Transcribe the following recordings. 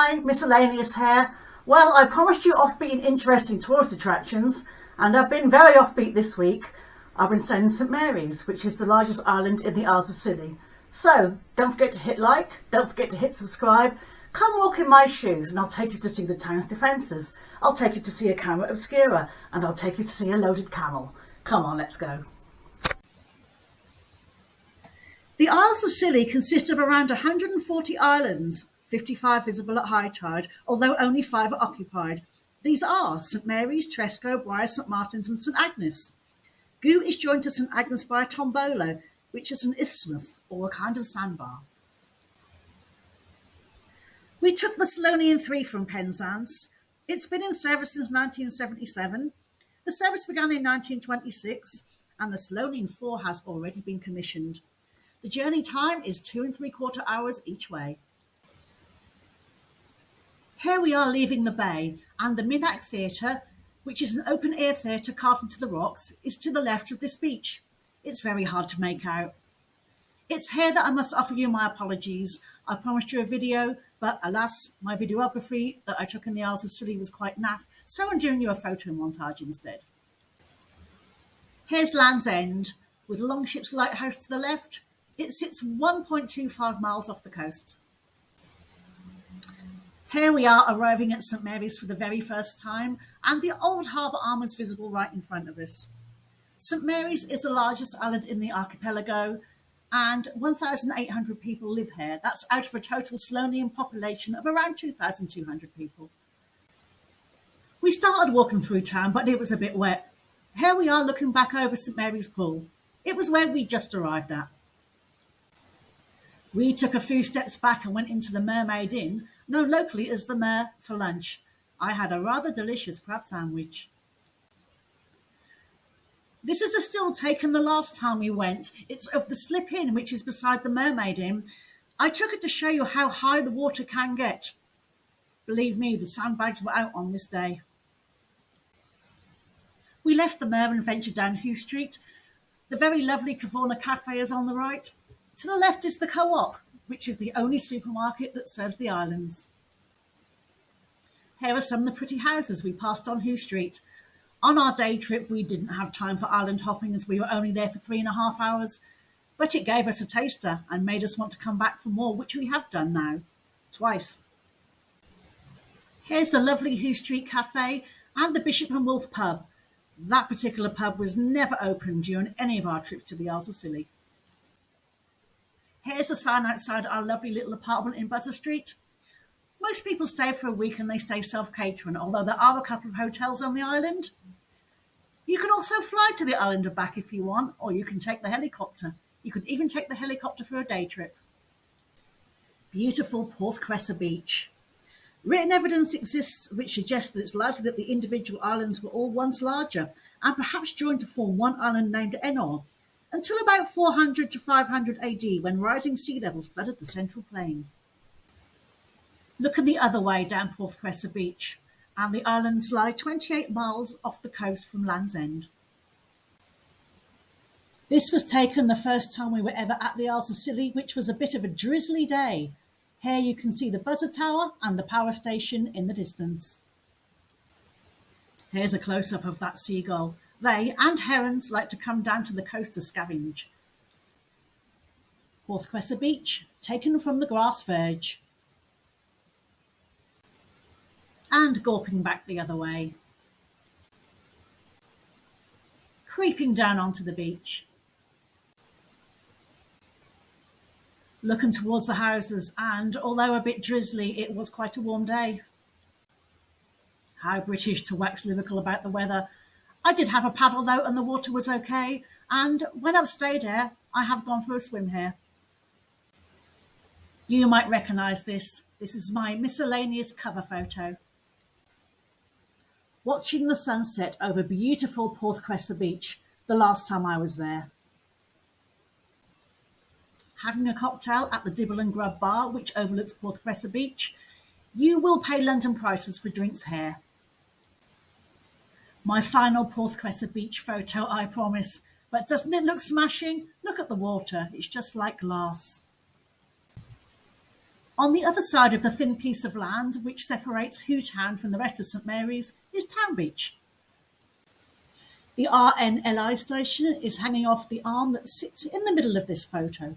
Hi, miscellaneous here. Well, I promised you offbeat and interesting tourist attractions, and I've been very offbeat this week. I've been staying in St Mary's, which is the largest island in the Isles of Scilly. So, don't forget to hit like, don't forget to hit subscribe. Come walk in my shoes and I'll take you to see the town's defences. I'll take you to see a camel obscura, and I'll take you to see a loaded camel. Come on, let's go. The Isles of Scilly consist of around 140 islands, 55 visible at high tide, although only 5 are occupied. These are St Mary's, Tresco, Briar, St Martin's and St Agnes. Goo is joined to St Agnes by a tombolo, which is an isthmus or a kind of sandbar. We took the Misselaineous 3 from Penzance. It's been in service since 1977. The service began in 1926 and the Misselaineous 4 has already been commissioned. The journey time is 2 3/4 hours each way. Here we are leaving the bay, and the Mid-Act Theatre, which is an open-air theatre carved into the rocks, is to the left of this beach. It's very hard to make out. It's here that I must offer you my apologies. I promised you a video, but alas, my videography that I took in the Isles of Scilly was quite naff, so I'm doing you a photo montage instead. Here's Land's End, with Longship's Lighthouse to the left. It sits 1.25 miles off the coast. Here we are arriving at St Mary's for the very first time, and the old harbour arm is visible right in front of us. St Mary's is the largest island in the archipelago, and 1,800 people live here. That's out of a total Misselaineous population of around 2,200 people. We started walking through town, but it was a bit wet. Here we are looking back over St Mary's Pool. It was where we just arrived at. We took a few steps back and went into the Mermaid Inn, known locally as the Mer, for lunch. I had a rather delicious crab sandwich. This is a still taken the last time we went. It's of the Slip Inn, which is beside the Mermaid Inn. I took it to show you how high the water can get. Believe me, the sandbags were out on this day. We left the Mer and ventured down Hugh Street. The very lovely Cavorna Cafe is on the right. To the left is the Co-op, which is the only supermarket that serves the islands. Here are some of the pretty houses we passed on Hugh Street. On our day trip, we didn't have time for island hopping as we were only there for 3.5 hours, but it gave us a taster and made us want to come back for more, which we have done now, twice. Here's the lovely Hugh Street Cafe and the Bishop and Wolf pub. That particular pub was never open during any of our trips to the Isles of Scilly. Here's a sign outside our lovely little apartment in Buzzer Street. Most people stay for a week and they stay self-catering, although there are a couple of hotels on the island. You can also fly to the island and back if you want, or you can take the helicopter. You can even take the helicopter for a day trip. Beautiful Porthcressa Beach. Written evidence exists which suggests that it's likely that the individual islands were all once larger and perhaps joined to form one island named Enor, until about 400 to 500 AD when rising sea levels flooded the central plain. Looking the other way down Porthcressa Beach, and the islands lie 28 miles off the coast from Land's End. This was taken the first time we were ever at the Isles of Scilly, which was a bit of a drizzly day. Here you can see the buzzer tower and the power station in the distance. Here's a close-up of that seagull. They and herons like to come down to the coast to scavenge. Porthcressa Beach, taken from the grass verge. And gawping back the other way. Creeping down onto the beach. Looking towards the houses, and although a bit drizzly, it was quite a warm day. How British to wax lyrical about the weather. I did have a paddle though, and the water was okay, and when I've stayed here, I have gone for a swim here. You might recognise this. This is my miscellaneous cover photo. Watching the sunset over beautiful Porthcressa Beach the last time I was there. Having a cocktail at the Dibble and Grub bar, which overlooks Porthcressa Beach. You will pay London prices for drinks here. My final Porthcressa Beach photo, I promise. But doesn't it look smashing? Look at the water, it's just like glass. On the other side of the thin piece of land which separates Hoo Town from the rest of St Mary's is Town Beach. The RNLI station is hanging off the arm that sits in the middle of this photo.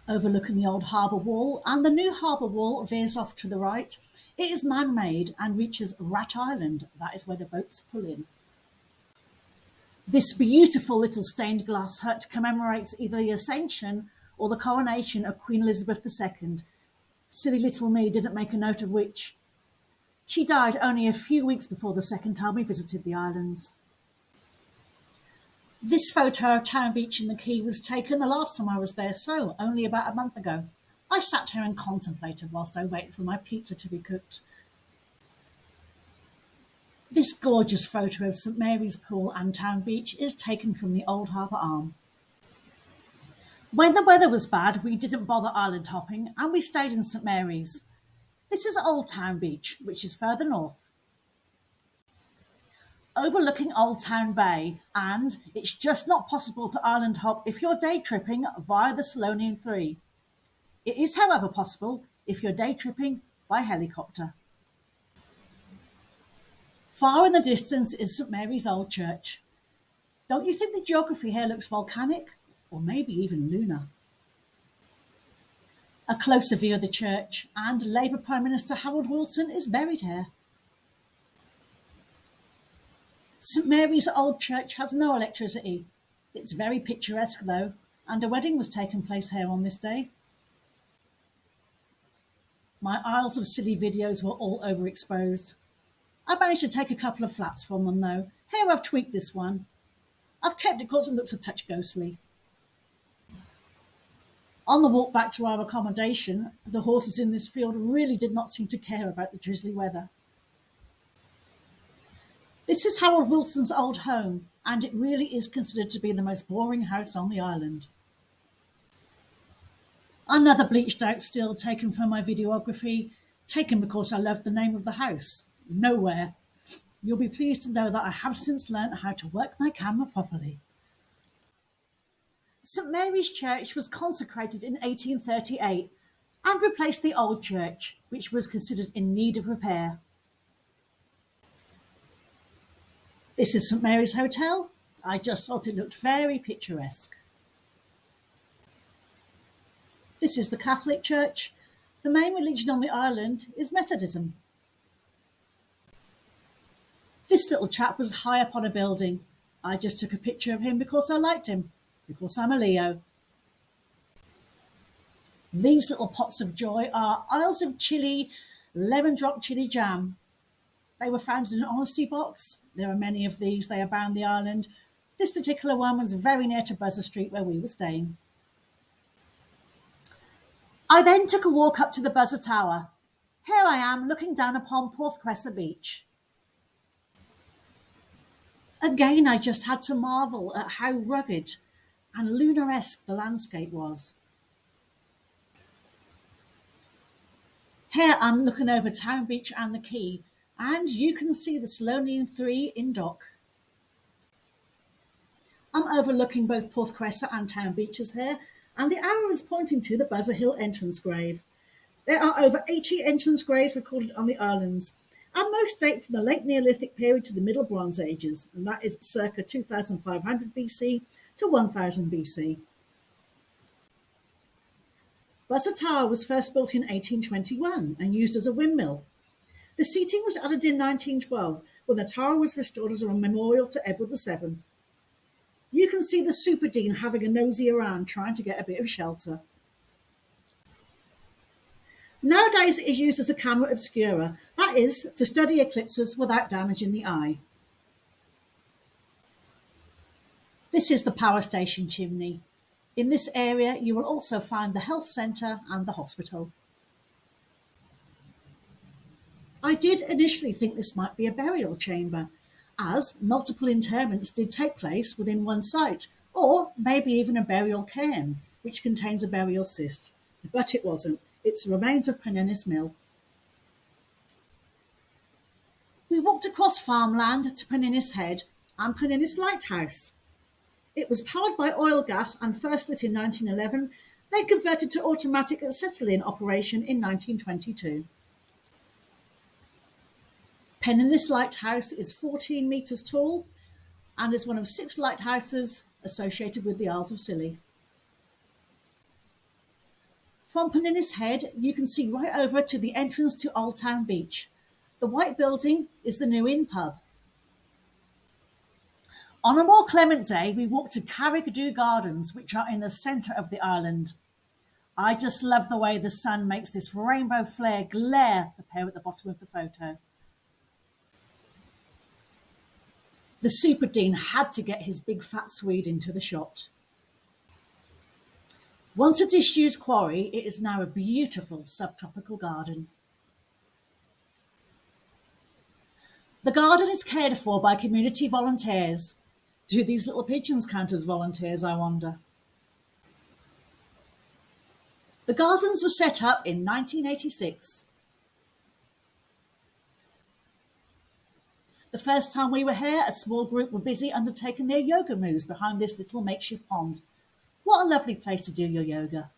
Overlooking the old harbour wall, and the new harbour wall veers off to the right, it is man-made and reaches Rat Island. That is where the boats pull in. This beautiful little stained glass hut commemorates either the Ascension or the coronation of Queen Elizabeth II. Silly little me didn't make a note of which. She died only a few weeks before the second time we visited the islands. This photo of Town Beach in the Quay was taken the last time I was there, so only about a month ago. I sat here and contemplated whilst I waited for my pizza to be cooked. This gorgeous photo of St Mary's Pool and Town Beach is taken from the Old Harbour Arm. When the weather was bad, we didn't bother island hopping and we stayed in St Mary's. This is Old Town Beach, which is further north, overlooking Old Town Bay, and it's just not possible to island hop if you're day tripping via the Misselaineous 3. It is, however, possible if you're day tripping by helicopter. Far in the distance is St Mary's Old Church. Don't you think the geography here looks volcanic? Or maybe even lunar? A closer view of the church, and Labour Prime Minister Harold Wilson is buried here. St Mary's Old Church has no electricity. It's very picturesque though, and a wedding was taking place here on this day. My Isles of Scilly videos were all overexposed. I managed to take a couple of flats from them though. Here I've tweaked this one. I've kept it because it looks a touch ghostly. On the walk back to our accommodation, the horses in this field really did not seem to care about the drizzly weather. This is Harold Wilson's old home, and it really is considered to be the most boring house on the island. Another bleached out still taken from my videography, taken because I loved the name of the house, Nowhere. You'll be pleased to know that I have since learnt how to work my camera properly. St Mary's Church was consecrated in 1838 and replaced the old church, which was considered in need of repair. This is St Mary's Hotel. I just thought it looked very picturesque. This is the Catholic Church. The main religion on the island is Methodism. This little chap was high up on a building. I just took a picture of him because I liked him, because I'm a Leo. These little pots of joy are Isles of Scilly lemon drop chili jam. They were found in an honesty box. There are many of these. They abound the island. This particular one was very near to Buzzer Street where we were staying. I then took a walk up to the Buzzer Tower. Here I am looking down upon Porthcressa Beach. Again, I just had to marvel at how rugged and lunaresque the landscape was. Here I'm looking over Town Beach and the quay, and you can see the Misselaineous 3 in dock. I'm overlooking both Porthcressa and Town Beaches here, and the arrow is pointing to the Buzzer Hill entrance grave. There are over 80 entrance graves recorded on the islands, and most date from the late Neolithic period to the Middle Bronze Ages, and that is circa 2500 BC to 1000 BC. Buzzer Tower was first built in 1821 and used as a windmill. The seating was added in 1912 when the tower was restored as a memorial to Edward VII. You can see the Super Dean having a nosy around trying to get a bit of shelter. Nowadays it is used as a camera obscura, that is, to study eclipses without damaging the eye. This is the power station chimney. In this area you will also find the health centre and the hospital. I did initially think this might be a burial chamber, as multiple interments did take place within one site, or maybe even a burial cairn, which contains a burial cyst. But it wasn't. It's the remains of Misselaineous Mill. We walked across farmland to Misselaineous Head and Misselaineous Lighthouse. It was powered by oil gas and first lit in 1911 They converted to automatic acetylene operation in 1922. Pennines Lighthouse is 14 metres tall and is one of 6 lighthouses associated with the Isles of Scilly. From Pennines Head, you can see right over to the entrance to Old Town Beach. The white building is the New Inn pub. On a more clement day, we walked to Carrigadoo Gardens, which are in the centre of the island. I just love the way the sun makes this rainbow flare glare appear at the bottom of the photo. The super dean had to get his big fat Swede into the shot. Once a disused quarry, it is now a beautiful subtropical garden. The garden is cared for by community volunteers. Do these little pigeons count as volunteers, I wonder? The gardens were set up in 1986. The first time we were here, a small group were busy undertaking their yoga moves behind this little makeshift pond. What a lovely place to do your yoga.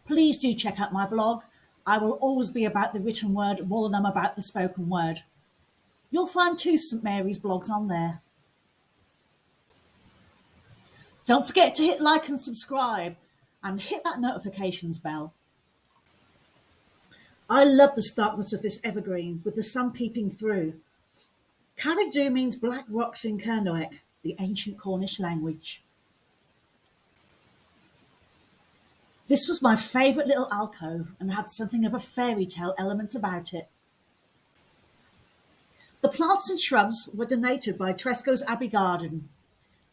Please do check out my blog. I will always be about the written word more than I'm about the spoken word. You'll find 2 St Mary's blogs on there. Don't forget to hit like and subscribe and hit that notifications bell. I love the starkness of this evergreen with the sun peeping through. Carrigadoo means black rocks in Kernoek, the ancient Cornish language. This was my favourite little alcove and had something of a fairy tale element about it. The plants and shrubs were donated by Tresco's Abbey Garden.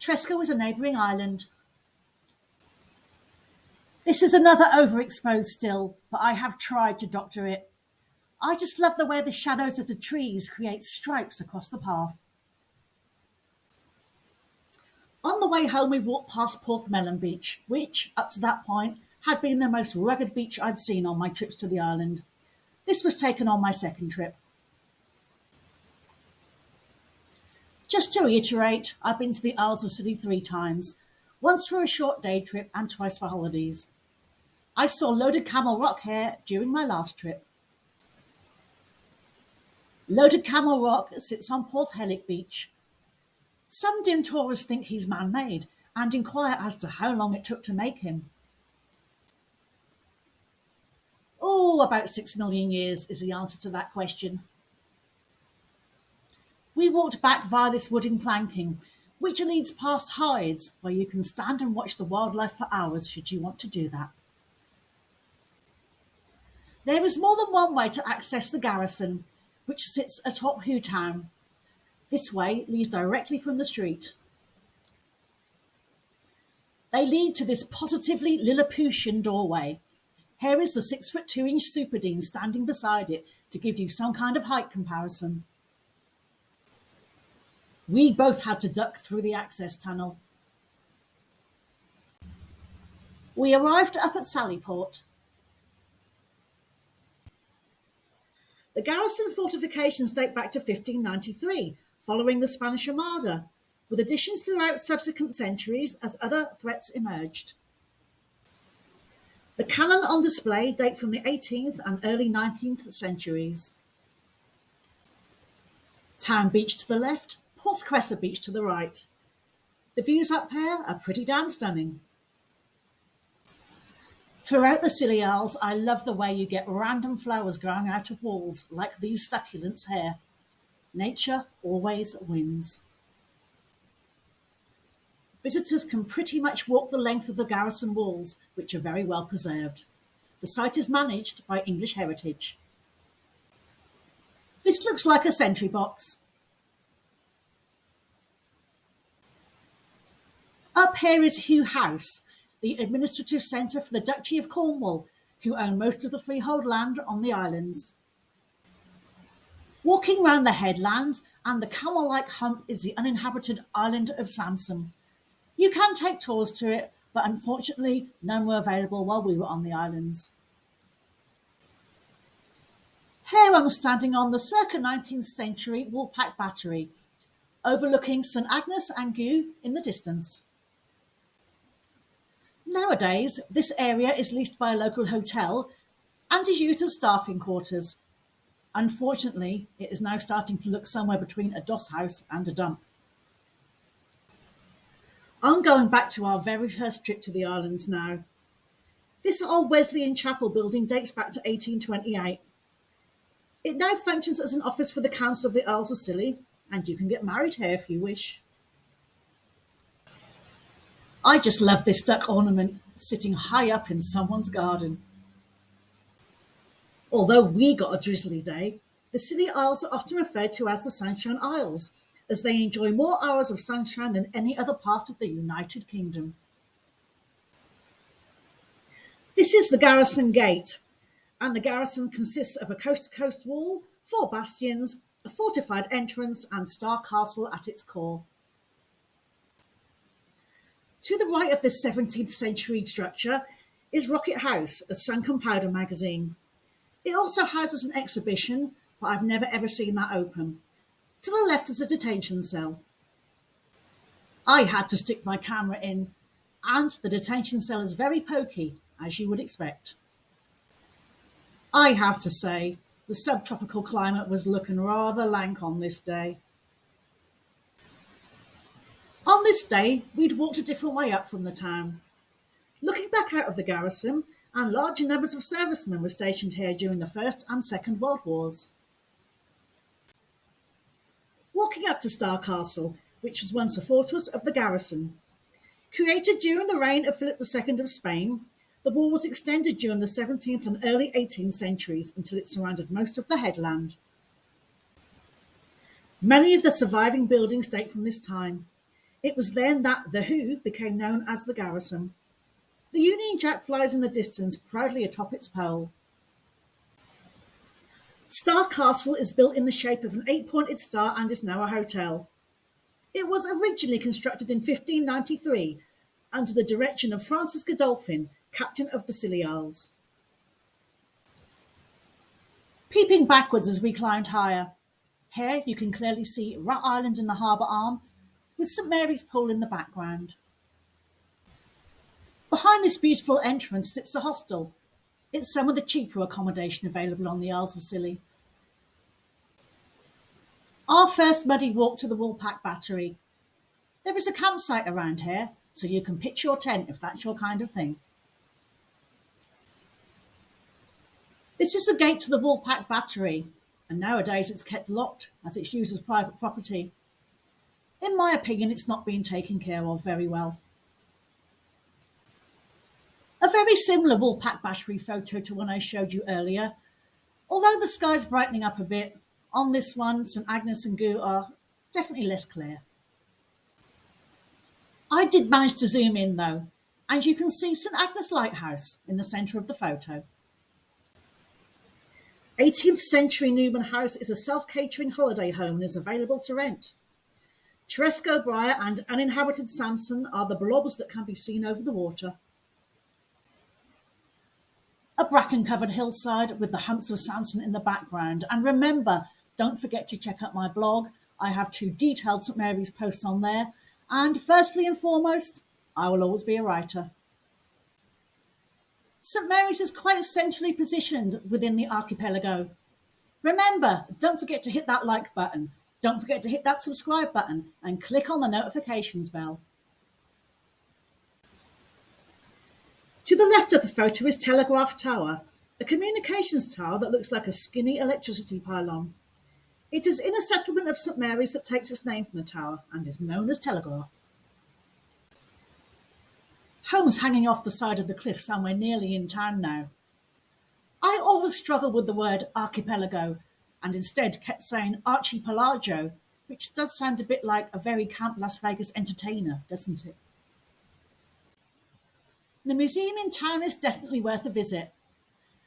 Tresco is a neighbouring island. This is another overexposed still, but I have tried to doctor it. I just love the way the shadows of the trees create stripes across the path. On the way home, we walked past Porthmelon Beach, which, up to that point, had been the most rugged beach I'd seen on my trips to the island. This was taken on my second trip. Just to reiterate, I've been to the Isles of Scilly 3 times, once for a short day trip and twice for holidays. I saw Loaded Camel Rock here during my last trip. Loaded Camel Rock sits on Porthhellick Beach. Some dim tourists think he's man-made and inquire as to how long it took to make him. Oh, about 6 million years is the answer to that question. We walked back via this wooden planking, which leads past hides, where you can stand and watch the wildlife for hours should you want to do that. There is more than one way to access the garrison, which sits atop Hootown. This way leads directly from the street. They lead to this positively Lilliputian doorway. Here is the 6'2" super dean standing beside it to give you some kind of height comparison. We both had to duck through the access tunnel. We arrived up at Sallyport. The garrison fortifications date back to 1593, following the Spanish Armada, with additions throughout subsequent centuries as other threats emerged. The cannon on display date from the 18th and early 19th centuries. Town Beach to the left, Porthcressa Beach to the right. The views up here are pretty damn stunning. Throughout the Scilly Isles, I love the way you get random flowers growing out of walls, like these succulents here. Nature always wins. Visitors can pretty much walk the length of the garrison walls, which are very well preserved. The site is managed by English Heritage. This looks like a sentry box. Up here is Hugh House, the administrative centre for the Duchy of Cornwall, who own most of the freehold land on the islands. Walking round the headland and the camel-like hump is the uninhabited island of Samson. You can take tours to it, but unfortunately none were available while we were on the islands. Here I'm standing on the circa 19th century Woolpack Battery, overlooking St Agnes and Gue in the distance. Nowadays, this area is leased by a local hotel and is used as staffing quarters. Unfortunately, it is now starting to look somewhere between a doss house and a dump. I'm going back to our very first trip to the islands now. This old Wesleyan chapel building dates back to 1828. It now functions as an office for the Council of the Isles of Scilly, and you can get married here if you wish. I just love this duck ornament sitting high up in someone's garden. Although we got a drizzly day, the Scilly Isles are often referred to as the Sunshine Isles, as they enjoy more hours of sunshine than any other part of the United Kingdom. This is the Garrison Gate, and the garrison consists of a coast-to-coast wall, four bastions, a fortified entrance, and Star Castle at its core. To the right of this 17th century structure is Rocket House, a sunken powder magazine. It also houses an exhibition, but I've never ever seen that open. To the left is a detention cell. I had to stick my camera in, and the detention cell is very pokey, as you would expect. I have to say, the subtropical climate was looking rather lank on this day. On this day, we'd walked a different way up from the town. Looking back out of the garrison, and larger numbers of servicemen were stationed here during the First and Second World Wars. Walking up to Star Castle, which was once a fortress of the garrison. Created during the reign of Philip II of Spain, the wall was extended during the 17th and early 18th centuries until it surrounded most of the headland. Many of the surviving buildings date from this time. It was then that the Who became known as the garrison. The Union Jack flies in the distance proudly atop its pole. Star Castle is built in the shape of an 8-pointed star and is now a hotel. It was originally constructed in 1593 under the direction of Francis Godolphin, captain of the Scilly Isles. Peeping backwards as we climbed higher, here you can clearly see Rat Island in the harbour arm, with St Mary's Pool in the background. Behind this beautiful entrance sits the hostel. It's some of the cheaper accommodation available on the Isles of Scilly. Our first muddy walk to the Woolpack Battery. There is a campsite around here, so you can pitch your tent if that's your kind of thing. This is the gate to the Woolpack Battery, and nowadays it's kept locked as it's used as private property. In my opinion, it's not being taken care of very well. A very similar Woolpack Battery photo to one I showed you earlier. Although the sky's brightening up a bit, on this one, St Agnes and Goo are definitely less clear. I did manage to zoom in though, and you can see St Agnes Lighthouse in the centre of the photo. 18th century Newman House is a self-catering holiday home and is available to rent. Tresco Briar and uninhabited Samson are the blobs that can be seen over the water. A bracken-covered hillside with the humps of Samson in the background. And remember, don't forget to check out my blog. I have 2 detailed St Mary's posts on there. And firstly and foremost, I will always be a writer. St Mary's is quite centrally positioned within the archipelago. Remember, don't forget to hit that like button. Don't forget to hit that subscribe button and click on the notifications bell. To the left of the photo is Telegraph Tower, a communications tower that looks like a skinny electricity pylon. It is in a settlement of St Mary's that takes its name from the tower and is known as Telegraph. Homes hanging off the side of the cliff somewhere nearly in town now. I always struggled with the word archipelago and instead kept saying archipelago, which does sound a bit like a very camp Las Vegas entertainer, doesn't it? The museum in town is definitely worth a visit.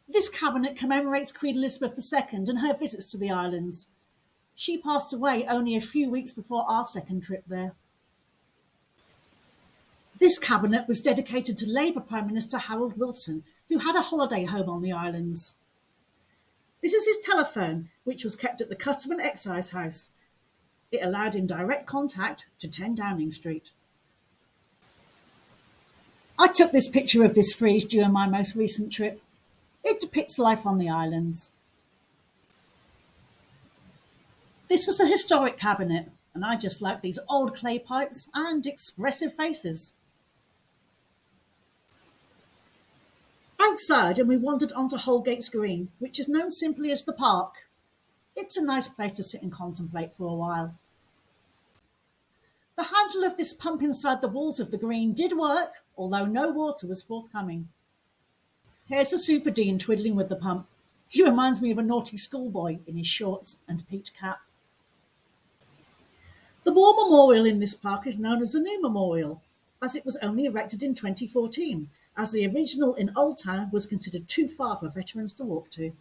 This cabinet commemorates Queen Elizabeth II and her visits to the islands. She passed away only a few weeks before our second trip there. This cabinet was dedicated to Labour Prime Minister Harold Wilson, who had a holiday home on the islands. This is his telephone, which was kept at the Custom and Excise House. It allowed him direct contact to 10 Downing Street. I took this picture of this frieze during my most recent trip. It depicts life on the islands. This was a historic cabinet, and I just like these old clay pipes and expressive faces. Outside, and we wandered onto Holgate's Green, which is known simply as the park. It's a nice place to sit and contemplate for a while. The handle of this pump inside the walls of the green did work, although no water was forthcoming. Here's the super dean twiddling with the pump. He reminds me of a naughty schoolboy in his shorts and peaked cap. The war memorial in this park is known as the New Memorial, as it was only erected in 2014, as the original in Old Town was considered too far for veterans to walk to.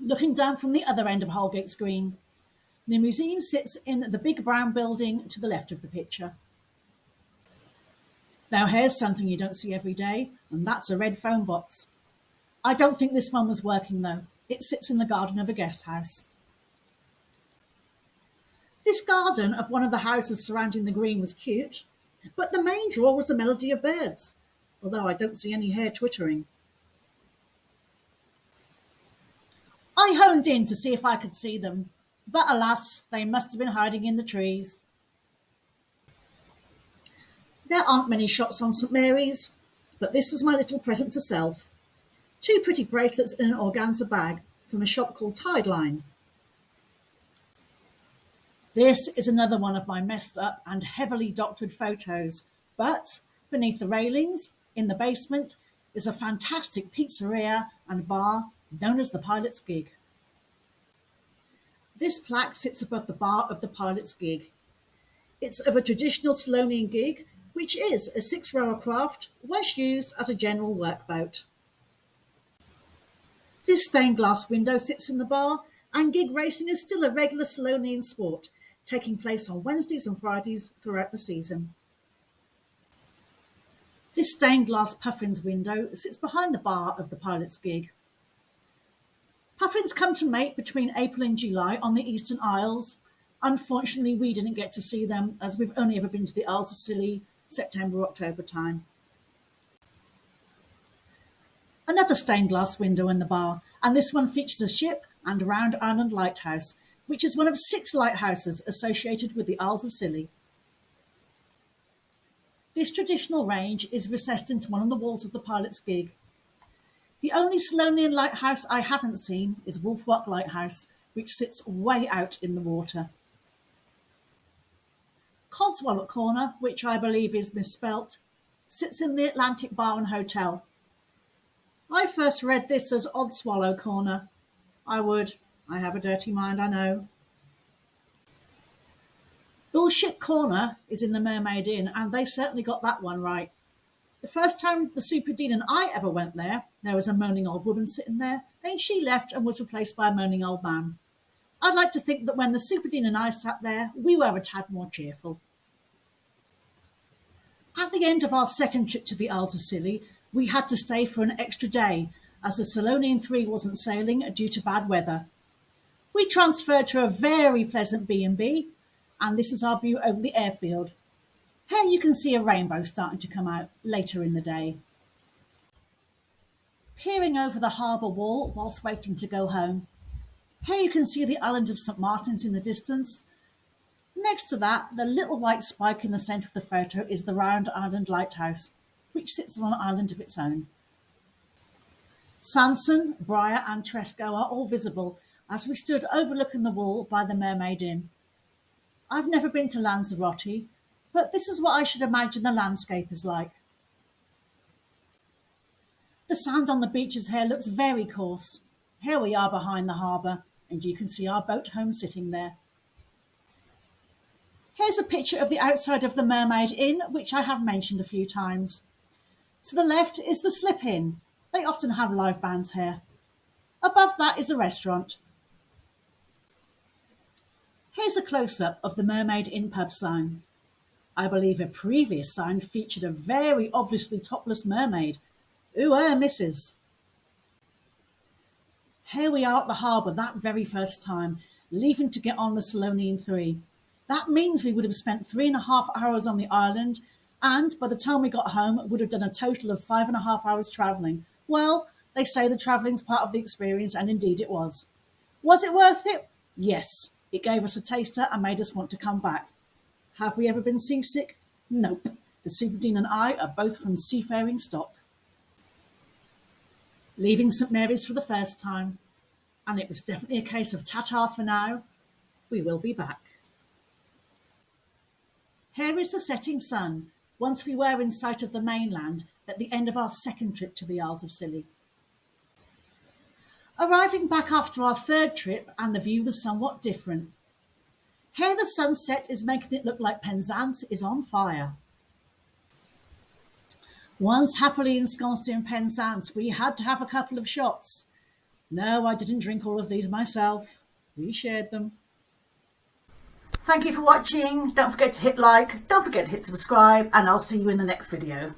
Looking down from the other end of Holgate's Green, the museum sits in the big brown building to the left of the picture. Now here's something you don't see every day, and that's a red phone box. I don't think this one was working though. It sits in the garden of a guest house. This garden of one of the houses surrounding the green was cute, but the main draw was the melody of birds, although I don't see any here twittering. I honed in to see if I could see them, but alas, they must have been hiding in the trees. There aren't many shops on St Mary's, but this was my little present to self. 2 pretty bracelets in an organza bag from a shop called Tideline. This is another one of my messed up and heavily doctored photos, but beneath the railings, in the basement, is a fantastic pizzeria and bar known as the Pilot's Gig. This plaque sits above the bar of the Pilot's Gig. It's of a traditional Selonian gig, which is a 6-rower craft once used as a general workboat. This stained glass window sits in the bar, and gig racing is still a regular Selonian sport, taking place on Wednesdays and Fridays throughout the season. This stained glass puffins window sits behind the bar of the Pilot's Gig. Puffins come to mate between April and July on the Eastern Isles. Unfortunately, we didn't get to see them as we've only ever been to the Isles of Scilly, September, October time. Another stained glass window in the bar, and this one features a ship and Round Island Lighthouse, which is one of 6 lighthouses associated with the Isles of Scilly. This traditional range is recessed into one of the walls of the Pilot's Gig. The only Selonian lighthouse I haven't seen is Wolf Rock Lighthouse, which sits way out in the water. Codswallop Corner, which I believe is misspelt, sits in the Atlantic Bar and Hotel. I first read this as Oddswallow Corner. I have a dirty mind, I know. Bullshit Corner is in the Mermaid Inn, and they certainly got that one right. The first time the Super Dean and I ever went there was a moaning old woman sitting there, then she left and was replaced by a moaning old man. I'd like to think that when the Super Dean and I sat there, we were a tad more cheerful. At the end of our second trip to the Isles of Scilly, we had to stay for an extra day, as the Selonian 3 wasn't sailing due to bad weather. We transferred to a very pleasant B&B, and this is our view over the airfield. Here you can see a rainbow starting to come out later in the day. Peering over the harbour wall whilst waiting to go home. Here you can see the island of St Martin's in the distance. Next to that, the little white spike in the centre of the photo is the Round Island Lighthouse, which sits on an island of its own. Sanson, Briar and Tresco are all visible as we stood overlooking the wall by the Mermaid Inn. I've never been to Lanzarote, but this is what I should imagine the landscape is like. The sand on the beaches here looks very coarse. Here we are behind the harbour, and you can see our boat home sitting there. Here's a picture of the outside of the Mermaid Inn, which I have mentioned a few times. To the left is the Slip Inn. They often have live bands here. Above that is a restaurant. Here's a close-up of the Mermaid Inn pub sign. I believe a previous sign featured a very obviously topless mermaid. Ooh, missus. Here we are at the harbour that very first time, leaving to get on the Selonian 3. That means we would have spent 3.5 hours on the island And by the time we got home, we would have done a total of 5.5 hours travelling. Well, they say the travelling's part of the experience, and indeed it was. Was it worth it? Yes. It gave us a taster and made us want to come back. Have we ever been seasick? Nope. The Super Dean and I are both from seafaring stock. Leaving St Mary's for the first time, and it was definitely a case of ta-ta for now. We will be back. Here is the setting sun, once we were in sight of the mainland at the end of our second trip to the Isles of Scilly. Arriving back after our third trip, and the view was somewhat different. Here the sunset is making it look like Penzance is on fire. Once happily ensconced in Penzance, we had to have a couple of shots. No, I didn't drink all of these myself. We shared them. Thank you for watching. Don't forget to hit like, don't forget to hit subscribe, and I'll see you in the next video.